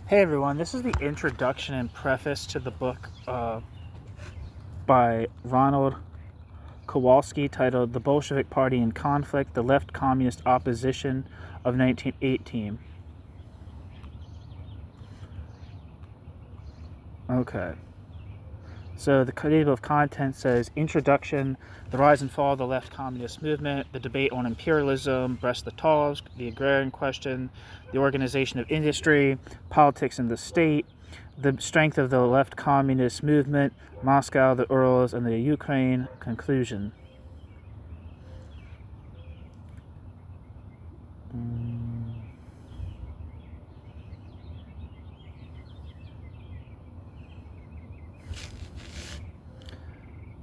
Hey everyone, this is the introduction and preface to the book by Ronald Kowalski titled The Bolshevik Party in Conflict, the Left Communist Opposition of 1918. Okay. So the table of contents says Introduction, the rise and fall of the left communist movement, the debate on imperialism, Brest-Litovsk, the agrarian question, the organization of industry, politics in the state, the strength of the left communist movement, Moscow, the Urals, and the Ukraine. Conclusion.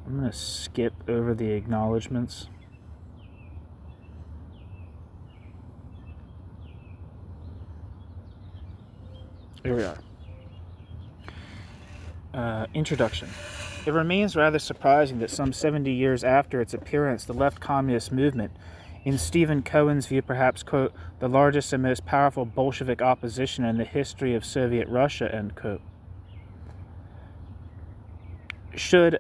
I'm going to skip over the acknowledgements. Here we are. Introduction. It remains rather surprising that some 70 years after its appearance, the left communist movement, in Stephen Cohen's view perhaps, quote, the largest and most powerful Bolshevik opposition in the history of Soviet Russia, end quote, should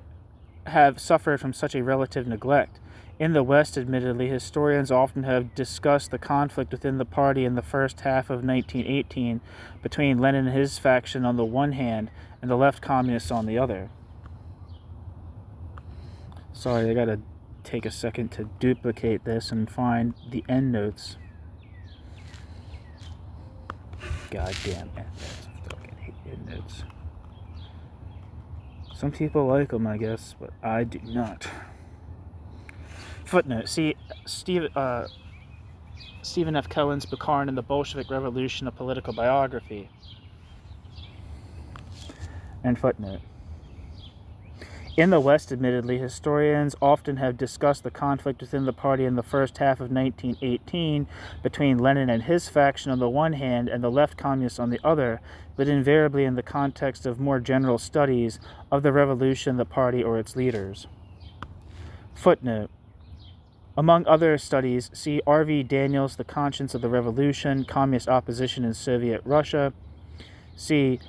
have suffered from such a relative neglect. In the West, admittedly, historians often have discussed the conflict within the party in the first half of 1918 between Lenin and his faction on the one hand and the left communists on the other. Sorry, I gotta take a second to duplicate this and find the endnotes. Goddamn endnotes. I fucking hate endnotes. Some people like them, I guess, but I do not. Footnote. See Stephen F. Cohen's Bukharin and the Bolshevik Revolution, a Political Biography. And footnote. In the West, admittedly, historians often have discussed the conflict within the party in the first half of 1918 between Lenin and his faction on the one hand and the left communists on the other, but invariably in the context of more general studies of the revolution, the party, or its leaders. Footnote. Among other studies, see R.V. Daniels, The Conscience of the Revolution, Communist Opposition in Soviet Russia. See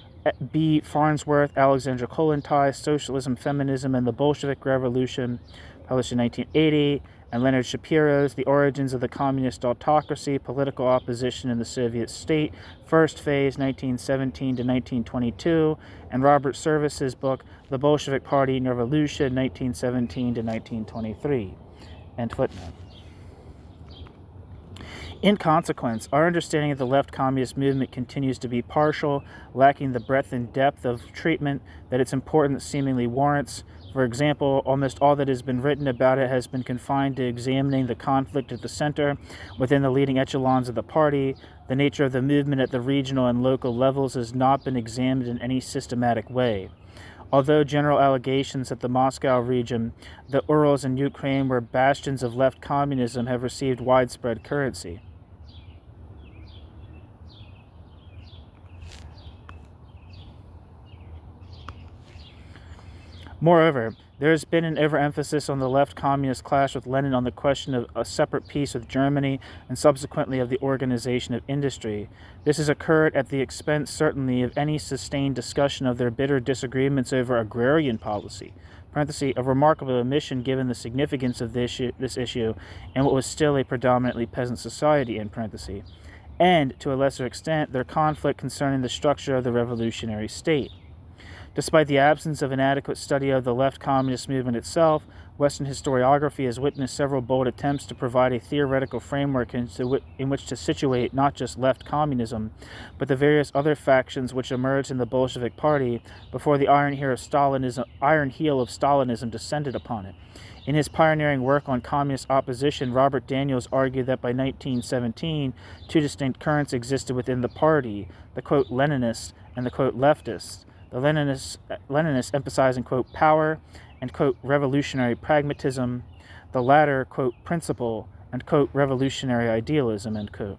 B. Farnsworth, Alexandra Kollontai, Socialism, Feminism, and the Bolshevik Revolution, published in 1980, and Leonard Shapiro's The Origins of the Communist Autocracy, Political Opposition in the Soviet State, First Phase, 1917 to 1922, and Robert Service's book, The Bolshevik Party and Revolution, 1917 to 1923. End footnote. In consequence, our understanding of the left communist movement continues to be partial, lacking the breadth and depth of treatment that its importance seemingly warrants. For example, almost all that has been written about it has been confined to examining the conflict at the center within the leading echelons of the party. The nature of the movement at the regional and local levels has not been examined in any systematic way. Although general allegations that the Moscow region, the Urals, and Ukraine were bastions of left communism have received widespread currency. Moreover, there has been an overemphasis on the left communist clash with Lenin on the question of a separate peace with Germany and subsequently of the organization of industry. This has occurred at the expense, certainly, of any sustained discussion of their bitter disagreements over agrarian policy, a remarkable omission given the significance of this issue in what was still a predominantly peasant society, and, to a lesser extent, their conflict concerning the structure of the revolutionary state. Despite the absence of an adequate study of the left communist movement itself, Western historiography has witnessed several bold attempts to provide a theoretical framework in which to situate not just left communism, but the various other factions which emerged in the Bolshevik Party before the iron heel of Stalinism descended upon it. In his pioneering work on communist opposition, Robert Daniels argued that by 1917, two distinct currents existed within the party, the quote Leninists and the quote leftists. The Leninists emphasizing, quote, power and, quote, revolutionary pragmatism, the latter, quote, principle and, quote, revolutionary idealism, end quote.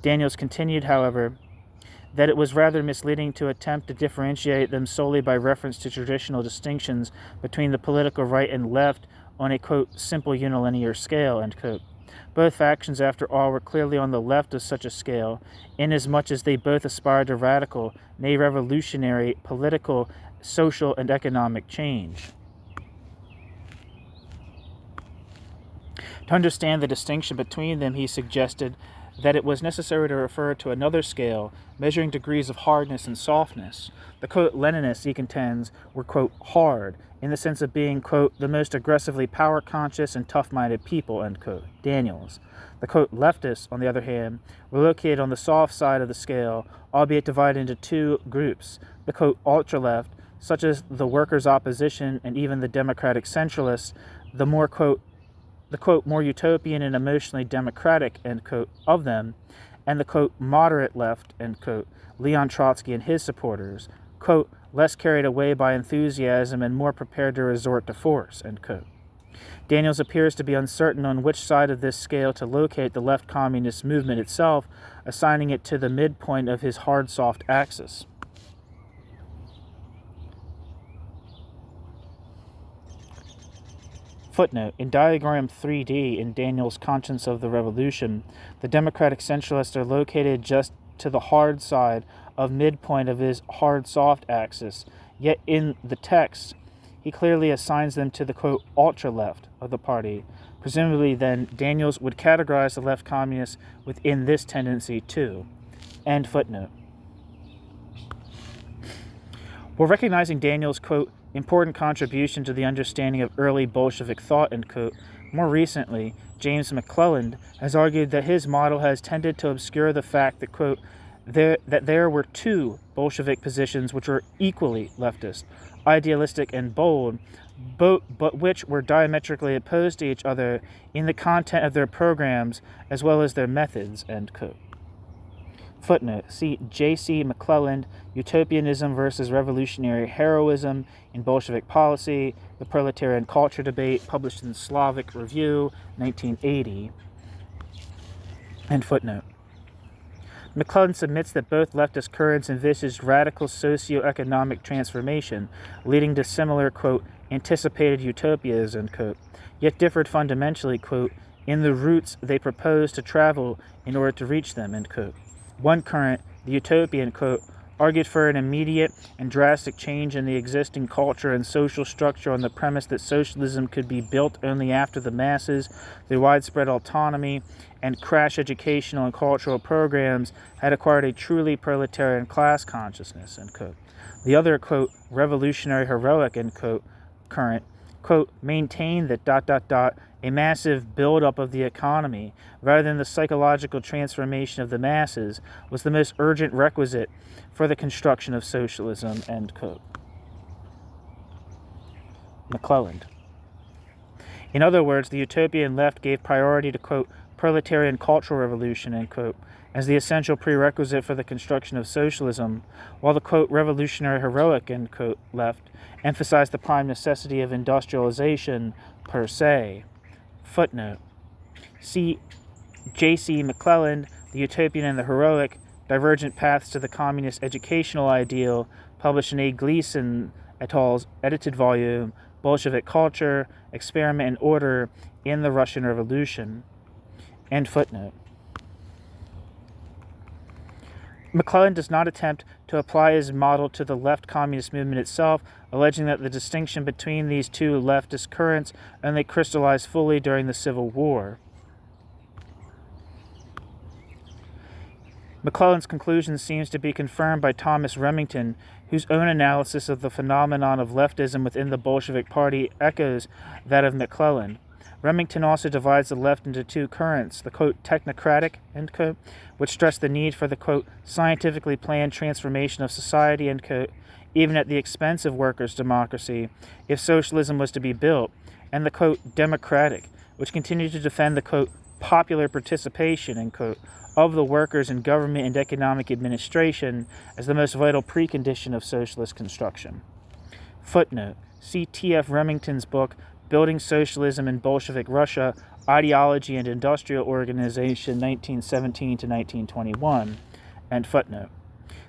Daniels continued, however, that it was rather misleading to attempt to differentiate them solely by reference to traditional distinctions between the political right and left on a, quote, simple unilinear scale, end quote. Both factions, after all, were clearly on the left of such a scale, inasmuch as they both aspired to radical, nay revolutionary, political, social, and economic change. To understand the distinction between them, he suggested that it was necessary to refer to another scale, measuring degrees of hardness and softness. The, quote, Leninists, he contends, were, quote, hard, in the sense of being, quote, the most aggressively power-conscious and tough-minded people, end quote, Daniels. The, quote, leftists, on the other hand, were located on the soft side of the scale, albeit divided into two groups. The, quote, ultra-left, such as the workers' opposition and even the democratic centralists, the more, quote, more utopian and emotionally democratic, end quote, of them, and the, quote, moderate left, end quote, Leon Trotsky and his supporters, quote, less carried away by enthusiasm and more prepared to resort to force, end quote. Daniels appears to be uncertain on which side of this scale to locate the left communist movement itself, assigning it to the midpoint of his hard-soft axis. Footnote: in diagram 3D in Daniel's Conscience of the Revolution, the Democratic Centralists are located just to the hard side of midpoint of his hard-soft axis, yet in the text, he clearly assigns them to the, quote, ultra-left of the party. Presumably, then, Daniels would categorize the left communists within this tendency, too. End footnote. While recognizing Daniels', quote, important contribution to the understanding of early Bolshevik thought, end quote, more recently, James McClelland has argued that his model has tended to obscure the fact that, quote, there were two Bolshevik positions which were equally leftist, idealistic and bold, but which were diametrically opposed to each other in the content of their programs as well as their methods, end quote. Footnote: see J.C. McClelland, Utopianism versus Revolutionary Heroism in Bolshevik Policy, The Proletarian Culture Debate, published in Slavic Review, 1980. End footnote. McClelland submits that both leftist currents envisaged radical socio-economic transformation, leading to similar, quote, anticipated utopias, end quote, yet differed fundamentally, quote, in the routes they proposed to travel in order to reach them, end quote. One current, the utopian, quote, argued for an immediate and drastic change in the existing culture and social structure on the premise that socialism could be built only after the masses, through widespread autonomy and crash educational and cultural programs, had acquired a truly proletarian class consciousness, end quote. The other, quote, revolutionary heroic, end quote, current, quote, maintained that ... a massive buildup of the economy, rather than the psychological transformation of the masses, was the most urgent requisite for the construction of socialism, end quote. McClelland. In other words, the utopian left gave priority to, quote, proletarian cultural revolution, end quote, as the essential prerequisite for the construction of socialism, while the, quote, revolutionary heroic, end quote, left emphasized the prime necessity of industrialization per se. Footnote: see J.C. McClelland, The Utopian and the Heroic, Divergent Paths to the Communist Educational Ideal, published in A. Gleason et al.'s edited volume, Bolshevik Culture, Experiment and Order in the Russian Revolution. End footnote. McClelland does not attempt to apply his model to the left communist movement itself, alleging that the distinction between these two leftist currents only crystallized fully during the Civil War. McClelland's conclusion seems to be confirmed by Thomas Remington, whose own analysis of the phenomenon of leftism within the Bolshevik Party echoes that of McClelland. Remington also divides the left into two currents, the, quote, technocratic, end quote, which stress the need for the, quote, scientifically planned transformation of society, end quote, even at the expense of workers' democracy, if socialism was to be built, and the, quote, democratic, which continued to defend the, quote, popular participation, end quote, of the workers in government and economic administration as the most vital precondition of socialist construction. Footnote: see T.F. Remington's book, Building Socialism in Bolshevik Russia, Ideology and Industrial Organization, 1917 to 1921, end footnote.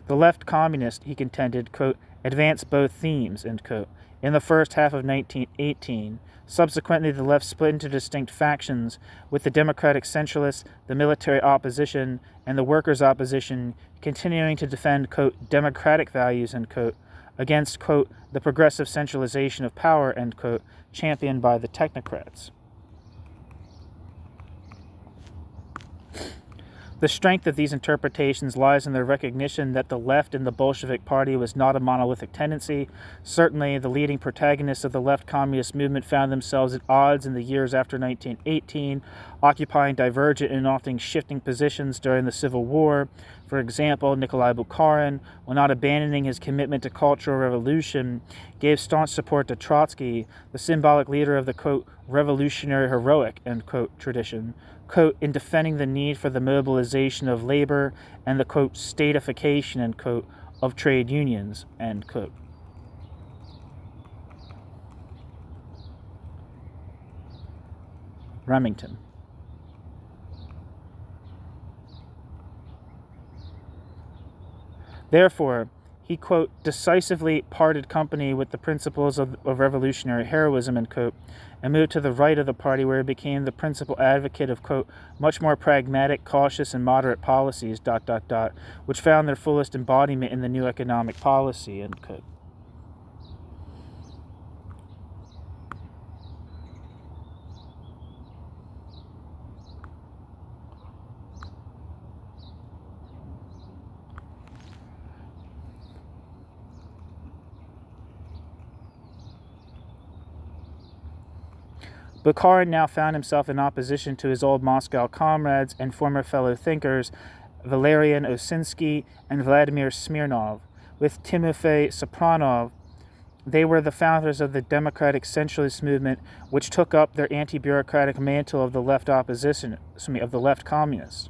The left communist, he contended, quote, advanced both themes, end quote. In the first half of 1918, subsequently the left split into distinct factions, with the democratic centralists, the military opposition, and the workers' opposition continuing to defend, quote, democratic values, end quote, against, quote, the progressive centralization of power, end quote, championed by the technocrats. The strength of these interpretations lies in their recognition that the left in the Bolshevik Party was not a monolithic tendency. Certainly, the leading protagonists of the left communist movement found themselves at odds in the years after 1918, occupying divergent and often shifting positions during the Civil War. For example, Nikolai Bukharin, while not abandoning his commitment to cultural revolution, gave staunch support to Trotsky, the symbolic leader of the, quote, revolutionary heroic, end quote, tradition, quote, in defending the need for the mobilization of labor and the, quote, statification, end quote, of trade unions, end quote. Remington. Therefore, he, quote, decisively parted company with the principles of revolutionary heroism, end quote, and moved to the right of the party, where he became the principal advocate of, quote, much more pragmatic, cautious, and moderate policies, ... which found their fullest embodiment in the new economic policy, end quote. Bukharin now found himself in opposition to his old Moscow comrades and former fellow thinkers Valerian Osinsky and Vladimir Smirnov. With Timofey Sopronov, they were the founders of the democratic centralist movement, which took up their anti-bureaucratic mantle of the left opposition, of the left communists.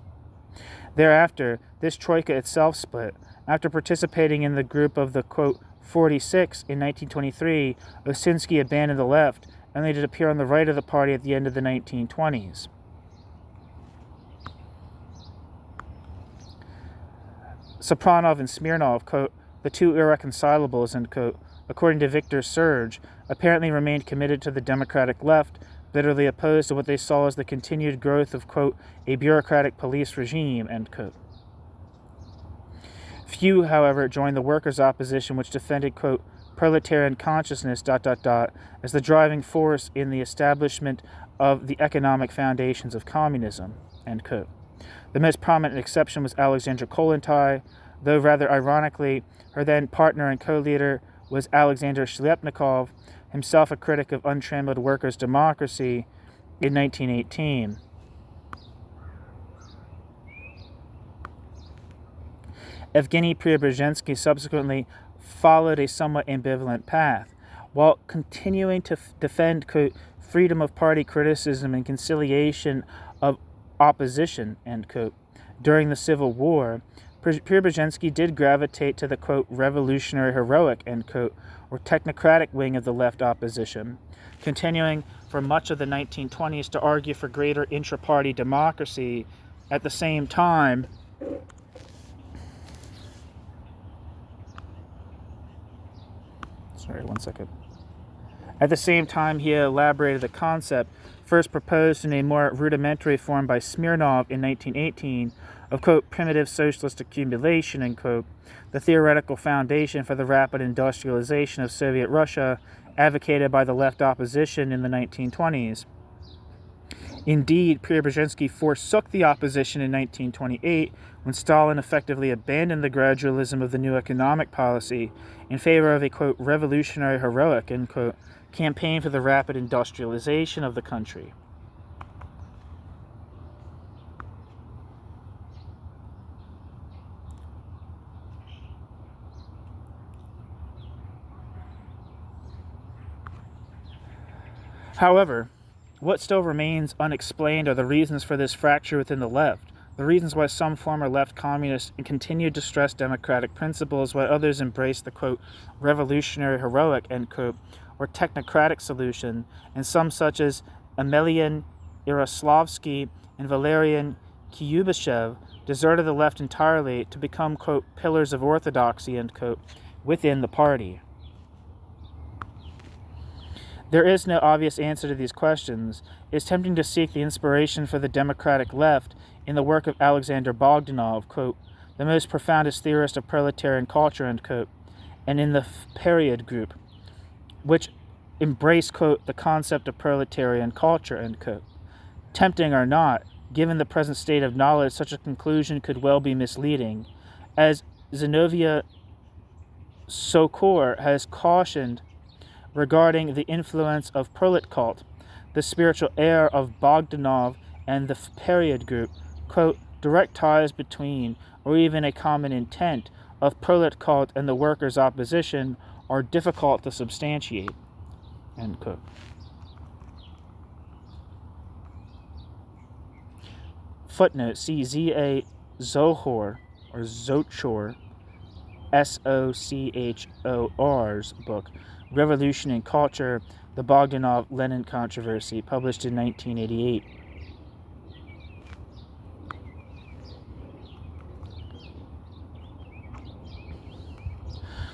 Thereafter, this troika itself split. After participating in the group of the, quote, 46 in 1923, Osinsky abandoned the left, only to appear on the right of the party at the end of the 1920s. Sopronov and Smirnov, quote, the two irreconcilables, end quote, according to Victor Serge, apparently remained committed to the democratic left, bitterly opposed to what they saw as the continued growth of, quote, a bureaucratic police regime, end quote. Few, however, joined the workers' opposition, which defended, quote, proletarian consciousness, ... as the driving force in the establishment of the economic foundations of communism, end quote. The most prominent exception was Alexandra Kollontai, though rather ironically, her then partner and co-leader was Alexander Shliapnikov, himself a critic of untrammeled workers' democracy, in 1918. Evgeny Preobrazhensky subsequently followed a somewhat ambivalent path. While continuing to defend, quote, freedom of party criticism and conciliation of opposition, end quote, during the Civil War, Preobrazhensky did gravitate to the, quote, revolutionary heroic, end quote, or technocratic wing of the left opposition, continuing for much of the 1920s to argue for greater intra-party democracy. At the same time, At the same time, he elaborated the concept, first proposed in a more rudimentary form by Smirnov in 1918, of, quote, primitive socialist accumulation, end quote, the theoretical foundation for the rapid industrialization of Soviet Russia, advocated by the left opposition in the 1920s. Indeed, Preobrazhensky forsook the opposition in 1928 when Stalin effectively abandoned the gradualism of the new economic policy in favor of a, quote, revolutionary heroic, end quote, campaign for the rapid industrialization of the country. However, what still remains unexplained are the reasons for this fracture within the left, the reasons why some former left communists continued to stress democratic principles while others embraced the, quote, revolutionary heroic, end quote, or technocratic solution, and some such as Emelian Yaroslavsky and Valerian Kyubyshev deserted the left entirely to become, quote, pillars of orthodoxy, end quote, within the party? There is no obvious answer to these questions. It is tempting to seek the inspiration for the democratic left in the work of Alexander Bogdanov, quote, the most profoundest theorist of proletarian culture, end quote, and in the period group, which embrace, quote, the concept of proletarian culture, end quote. Tempting or not, given the present state of knowledge, such a conclusion could well be misleading. As Zinoviev Sokor has cautioned regarding the influence of prolet cult, the spiritual air of Bogdanov and the period group, quote, direct ties between, or even a common intent, of prolet cult and the workers' opposition are difficult to substantiate, end quote. Footnote, see Z.A. Zohor, or Zochor, Sochor's book, Revolution and Culture, the Bogdanov-Lenin Controversy, published in 1988.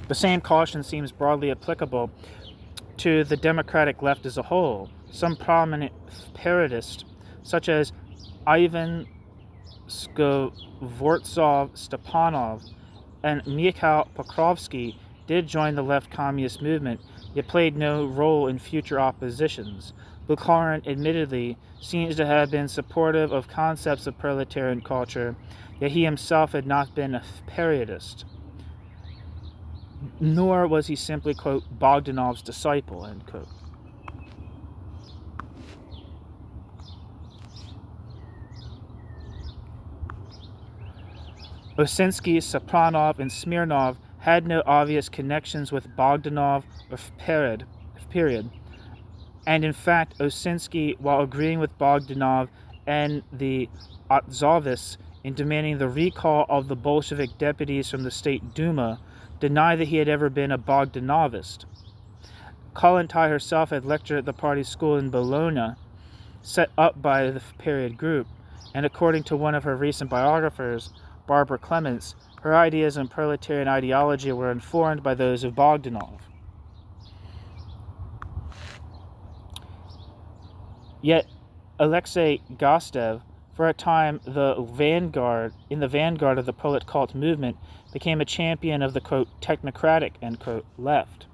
The same caution seems broadly applicable to the democratic left as a whole. Some prominent parodists, such as Ivan Skvortsov-Stepanov and Mikhail Pokrovsky, did join the left communist movement, yet played no role in future oppositions. Bukharin admittedly seems to have been supportive of concepts of proletarian culture, yet he himself had not been a periodist. Nor was he simply, quote, Bogdanov's disciple, end quote. Osinski, Sopranov, and Smirnov had no obvious connections with Bogdanov or period. And in fact, Osinski, while agreeing with Bogdanov and the Otzovists in demanding the recall of the Bolshevik deputies from the State Duma, denied that he had ever been a Bogdanovist. Kollontai herself had lectured at the party school in Bologna, set up by the period group, and according to one of her recent biographers, Barbara Clements, her ideas on proletarian ideology were informed by those of Bogdanov. Yet Alexei Gostev, for a time in the vanguard of the prolet cult movement, became a champion of the, quote, technocratic, end quote, left.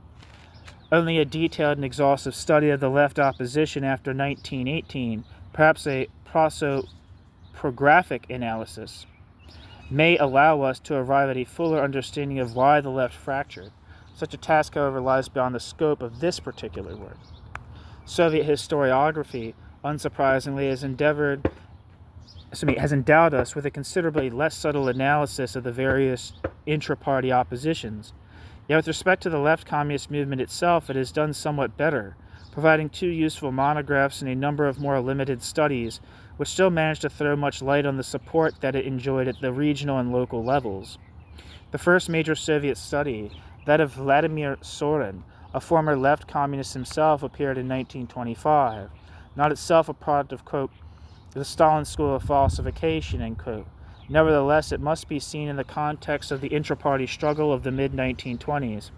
Only a detailed and exhaustive study of the left opposition after 1918, perhaps a prosopographic analysis, may allow us to arrive at a fuller understanding of why the left fractured. Such a task, however, lies beyond the scope of this particular work. Soviet historiography, unsurprisingly, has endowed us with a considerably less subtle analysis of the various intra-party oppositions. Yet with respect to the left communist movement itself, it has done somewhat better, providing 2 useful monographs and a number of more limited studies, which still managed to throw much light on the support that it enjoyed at the regional and local levels. The first major Soviet study, that of Vladimir Sorin, a former left communist himself, appeared in 1925, not itself a product of, quote, the Stalin School of Falsification, end quote. Nevertheless, it must be seen in the context of the intra-party struggle of the mid-1920s.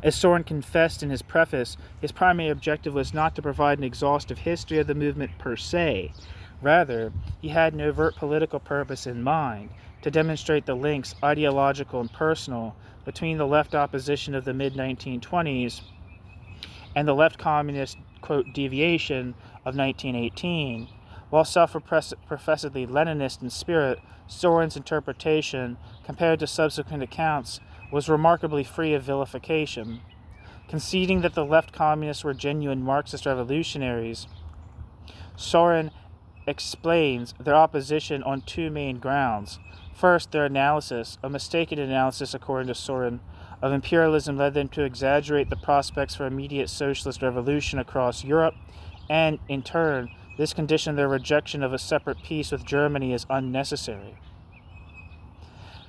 As Sorin confessed in his preface, his primary objective was not to provide an exhaustive history of the movement per se. Rather, he had an overt political purpose in mind, to demonstrate the links, ideological and personal, between the left opposition of the mid-1920s and the left communist, quote, deviation of 1918. While self-professedly Leninist in spirit, Sorin's interpretation, compared to subsequent accounts, was remarkably free of vilification. Conceding that the left communists were genuine Marxist revolutionaries, Sorin explains their opposition on 2 main grounds. First, their analysis, a mistaken analysis according to Sorin, of imperialism led them to exaggerate the prospects for immediate socialist revolution across Europe, and, in turn, this conditioned their rejection of a separate peace with Germany as unnecessary.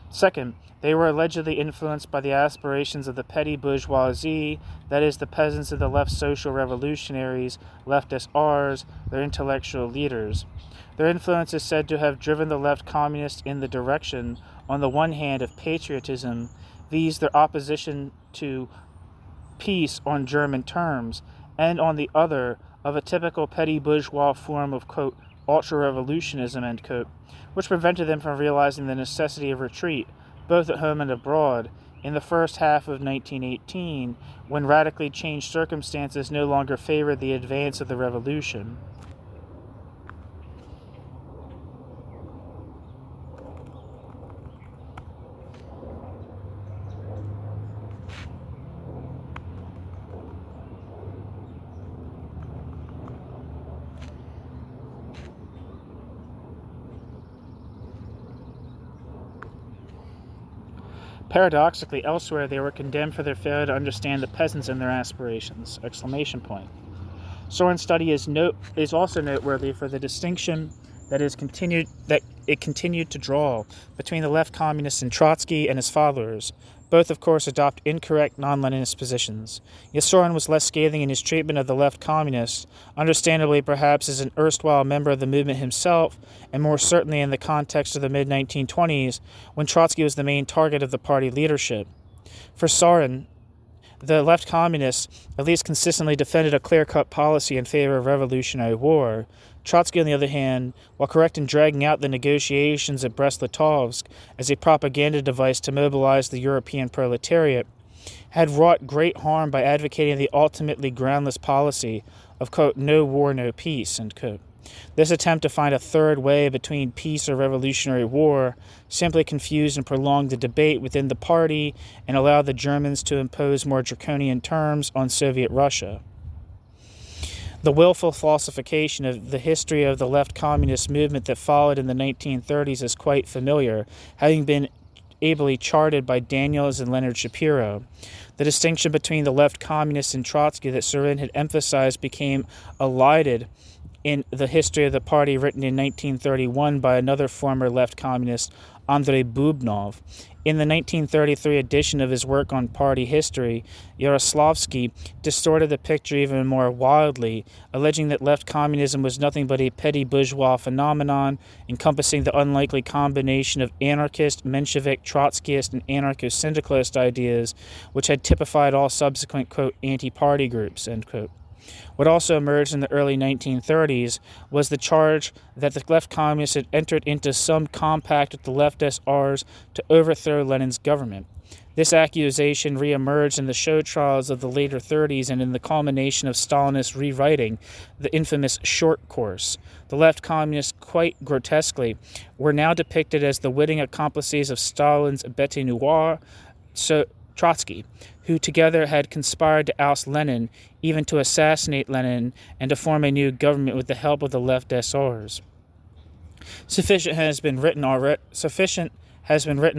Second, they were allegedly influenced by the aspirations of the petty bourgeoisie, that is, the peasants of the left social revolutionaries, left SRs, their intellectual leaders. Their influence is said to have driven the left communists in the direction, on the one hand, of patriotism, viz. Their opposition to peace on German terms, and on the other, of a typical petty bourgeois form of, quote, ultra-revolutionism, end quote, which prevented them from realizing the necessity of retreat, both at home and abroad, in the first half of 1918, when radically changed circumstances no longer favored the advance of the revolution. Paradoxically, elsewhere they were condemned for their failure to understand the peasants and their aspirations! Exclamation point. Soren's study is also noteworthy for the distinction that it continued to draw between the left communists and Trotsky and his followers. Both, of course, adopt incorrect non-Leninist positions. Yet Soren was less scathing in his treatment of the left communists, understandably perhaps as an erstwhile member of the movement himself, and more certainly in the context of the mid-1920s, when Trotsky was the main target of the party leadership. For Soren, the left communists at least consistently defended a clear-cut policy in favor of revolutionary war. Trotsky, on the other hand, while correct in dragging out the negotiations at Brest-Litovsk as a propaganda device to mobilize the European proletariat, had wrought great harm by advocating the ultimately groundless policy of, quote, no war, no peace, end quote. This attempt to find a third way between peace or revolutionary war simply confused and prolonged the debate within the party and allowed the Germans to impose more draconian terms on Soviet Russia. The willful falsification of the history of the left communist movement that followed in the 1930s is quite familiar, having been ably charted by Daniels and Leonard Shapiro. The distinction between the left communists and Trotsky that Soren had emphasized became elided in the history of the party written in 1931 by another former left communist, Andrei Bubnov. In the 1933 edition of his work on party history, Yaroslavsky distorted the picture even more wildly, alleging that left communism was nothing but a petty bourgeois phenomenon encompassing the unlikely combination of anarchist, Menshevik, Trotskyist, and anarcho-syndicalist ideas, which had typified all subsequent, quote, anti-party groups, end quote. What also emerged in the early 1930s was the charge that the left communists had entered into some compact with the left SRs to overthrow Lenin's government. This accusation re-emerged in the show trials of the later 30s and in the culmination of Stalinist rewriting, the infamous short course. The left communists, quite grotesquely, were now depicted as the witting accomplices of Stalin's bête noire, Trotsky, who together had conspired to oust Lenin, even to assassinate Lenin, and to form a new government with the help of the left SRs. Sufficient has been written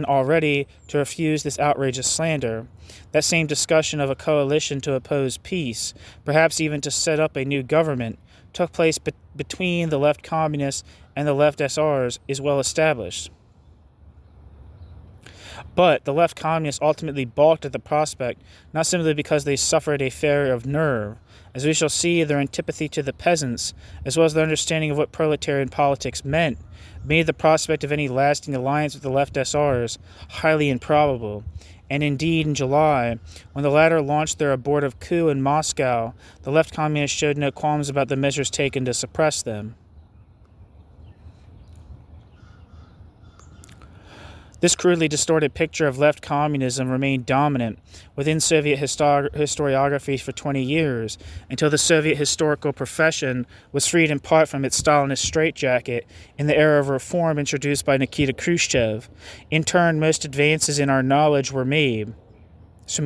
already to refuse this outrageous slander. That same discussion of a coalition to oppose peace, perhaps even to set up a new government, took place between the left communists and the left SRs, is well established. But the left communists ultimately balked at the prospect, not simply because they suffered a failure of nerve. As we shall see, their antipathy to the peasants, as well as their understanding of what proletarian politics meant, made the prospect of any lasting alliance with the left SRs highly improbable. And indeed, in July, when the latter launched their abortive coup in Moscow, the left communists showed no qualms about the measures taken to suppress them. This crudely distorted picture of left communism remained dominant within Soviet historiography for 20 years, until the Soviet historical profession was freed in part from its Stalinist straitjacket in the era of reform introduced by Nikita Khrushchev. In turn, some advances in our knowledge were made. The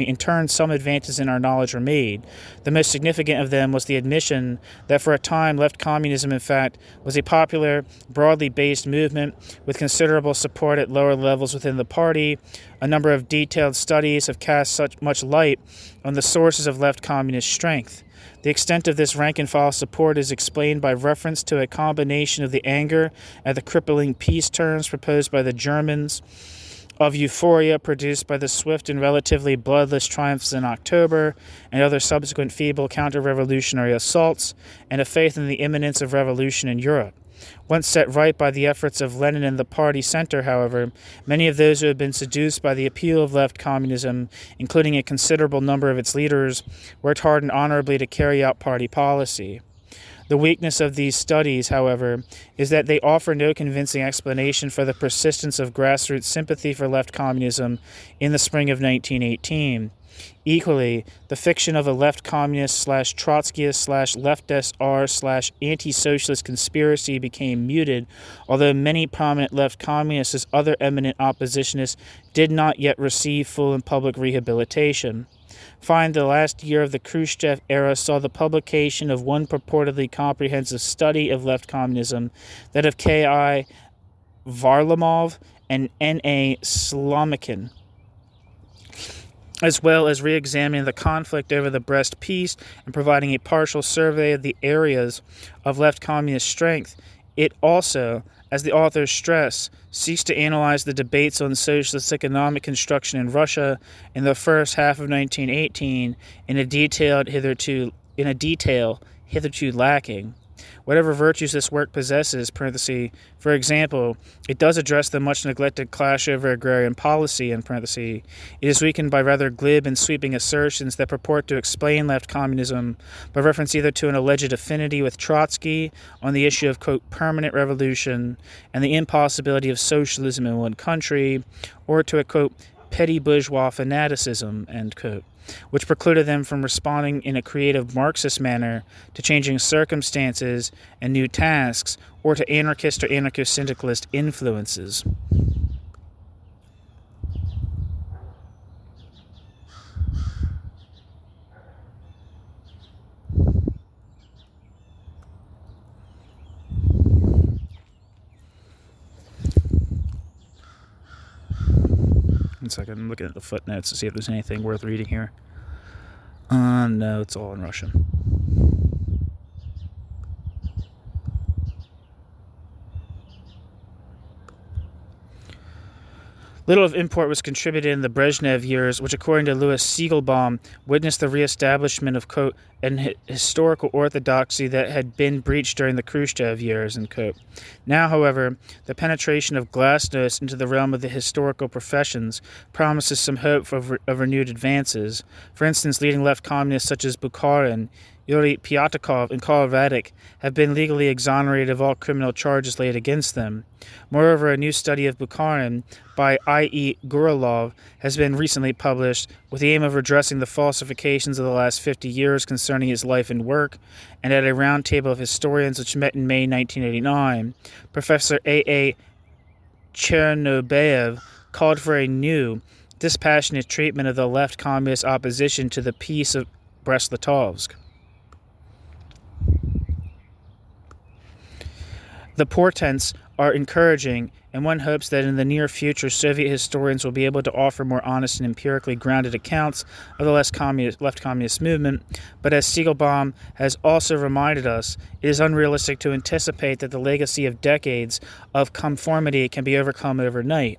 most significant of them was the admission that for a time left communism, in fact, was a popular, broadly based movement with considerable support at lower levels within the party. A number of detailed studies have cast such much light on the sources of left communist strength. The extent of this rank-and-file support is explained by reference to a combination of the anger at the crippling peace terms proposed by the Germans, of euphoria produced by the swift and relatively bloodless triumphs in October and other subsequent feeble counter-revolutionary assaults, and a faith in the imminence of revolution in Europe. Once set right by the efforts of Lenin and the party center, however, many of those who had been seduced by the appeal of left communism, including a considerable number of its leaders, worked hard and honorably to carry out party policy. The weakness of these studies, however, is that they offer no convincing explanation for the persistence of grassroots sympathy for left communism in the spring of 1918. Equally, the fiction of a left communist/Trotskyist/left SR/anti-socialist conspiracy became muted, although many prominent left communists as other eminent oppositionists did not yet receive full and public rehabilitation. Finally, the last year of the Khrushchev era saw the publication of one purportedly comprehensive study of left communism, that of K.I. Varlamov and N.A. Slomkin, as well as re-examining the conflict over the Brest Peace and providing a partial survey of the areas of left communist strength. It also, as the authors stress, seeks to analyze the debates on socialist economic construction in Russia in the first half of 1918 in a detail hitherto lacking. Whatever virtues this work possesses, for example, it does address the much neglected clash over agrarian policy, it is weakened by rather glib and sweeping assertions that purport to explain left communism by reference either to an alleged affinity with Trotsky on the issue of, quote, permanent revolution and the impossibility of socialism in one country, or to a, quote, petty bourgeois fanaticism, end quote, which precluded them from responding in a creative Marxist manner to changing circumstances and new tasks, or to anarchist or anarcho-syndicalist influences. One second, I'm looking at the footnotes to see if there's anything worth reading here. No, it's all in Russian. Little of import was contributed in the Brezhnev years, which, according to Louis Siegelbaum, witnessed the reestablishment of, quote, an historical orthodoxy that had been breached during the Khrushchev years, end quote. Now, however, the penetration of glasnost into the realm of the historical professions promises some hope of renewed advances. For instance, leading left communists such as Bukharin, Yuri Pyatakov, and Karl Radek have been legally exonerated of all criminal charges laid against them. Moreover, a new study of Bukharin by I.E. Gurulov has been recently published with the aim of redressing the falsifications of the last 50 years concerning his life and work, and at a round table of historians which met in May 1989, Professor A.A. Chernobayev called for a new, dispassionate treatment of the left communist opposition to the Peace of Brest-Litovsk. The portents are encouraging, and one hopes that in the near future Soviet historians will be able to offer more honest and empirically grounded accounts of the left communist movement, but as Siegelbaum has also reminded us, it is unrealistic to anticipate that the legacy of decades of conformity can be overcome overnight.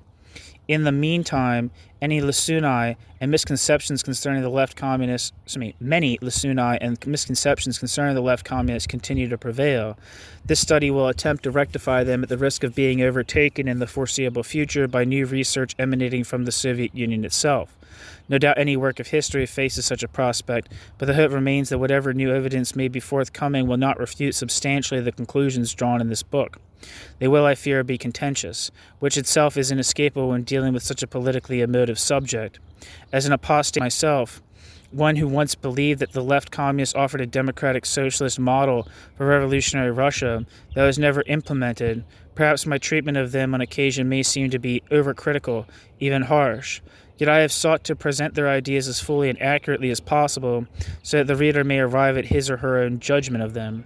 In the meantime, many lacunae and misconceptions concerning the left communists continue to prevail. This study will attempt to rectify them at the risk of being overtaken in the foreseeable future by new research emanating from the Soviet Union itself. No doubt any work of history faces such a prospect, but the hope remains that whatever new evidence may be forthcoming will not refute substantially the conclusions drawn in this book. They will, I fear, be contentious, which itself is inescapable when dealing with such a politically emotive subject. As an apostate myself, one who once believed that the left communists offered a democratic socialist model for revolutionary Russia that was never implemented, perhaps my treatment of them on occasion may seem to be overcritical, even harsh. Yet I have sought to present their ideas as fully and accurately as possible so that the reader may arrive at his or her own judgment of them.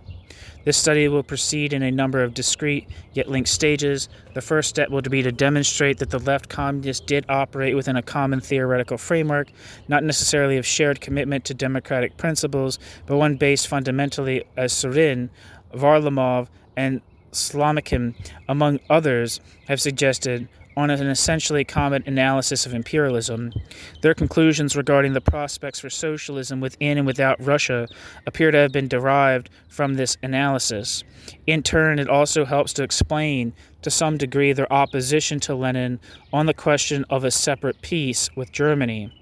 This study will proceed in a number of discrete yet linked stages. The first step will be to demonstrate that the left communists did operate within a common theoretical framework, not necessarily of shared commitment to democratic principles, but one based fundamentally, as Surin, Varlamov, and Slomkin, among others, have suggested, on an essentially common analysis of imperialism. Their conclusions regarding the prospects for socialism within and without Russia appear to have been derived from this analysis. In turn, it also helps to explain, to some degree, their opposition to Lenin on the question of a separate peace with Germany.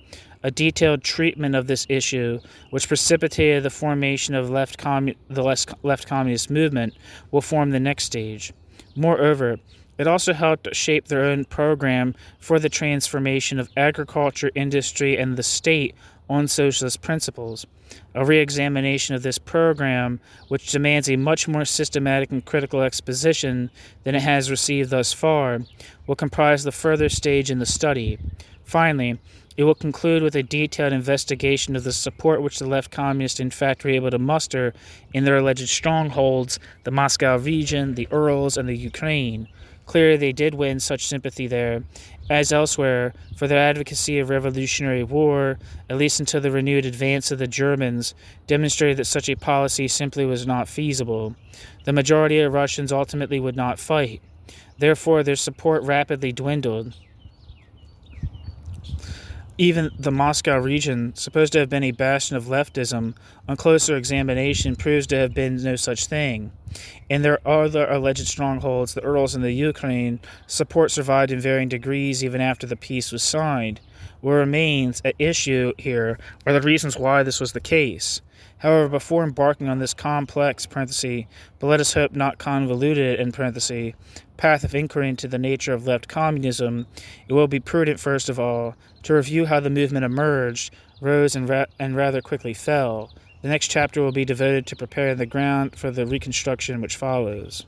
A detailed treatment of this issue, which precipitated the formation of the left communist movement, will form the next stage. Moreover, it also helped shape their own program for the transformation of agriculture, industry, and the state on socialist principles. A re-examination of this program, which demands a much more systematic and critical exposition than it has received thus far, will comprise the further stage in the study. Finally, it will conclude with a detailed investigation of the support which the left communists in fact were able to muster in their alleged strongholds, the Moscow region, the Urals, and the Ukraine. Clearly, they did win such sympathy there, as elsewhere, for their advocacy of revolutionary war, at least until the renewed advance of the Germans demonstrated that such a policy simply was not feasible. The majority of Russians ultimately would not fight. Therefore, their support rapidly dwindled. Even the Moscow region, supposed to have been a bastion of leftism, on closer examination proves to have been no such thing. In their other alleged strongholds, the Urals and the Ukraine, support survived in varying degrees even after the peace was signed. What remains at issue here are the reasons why this was the case. However, before embarking on this complex, but let us hope not convoluted, path of inquiry into the nature of left communism, it will be prudent, first of all, to review how the movement emerged, rose, and rather quickly fell. The next chapter will be devoted to preparing the ground for the reconstruction which follows.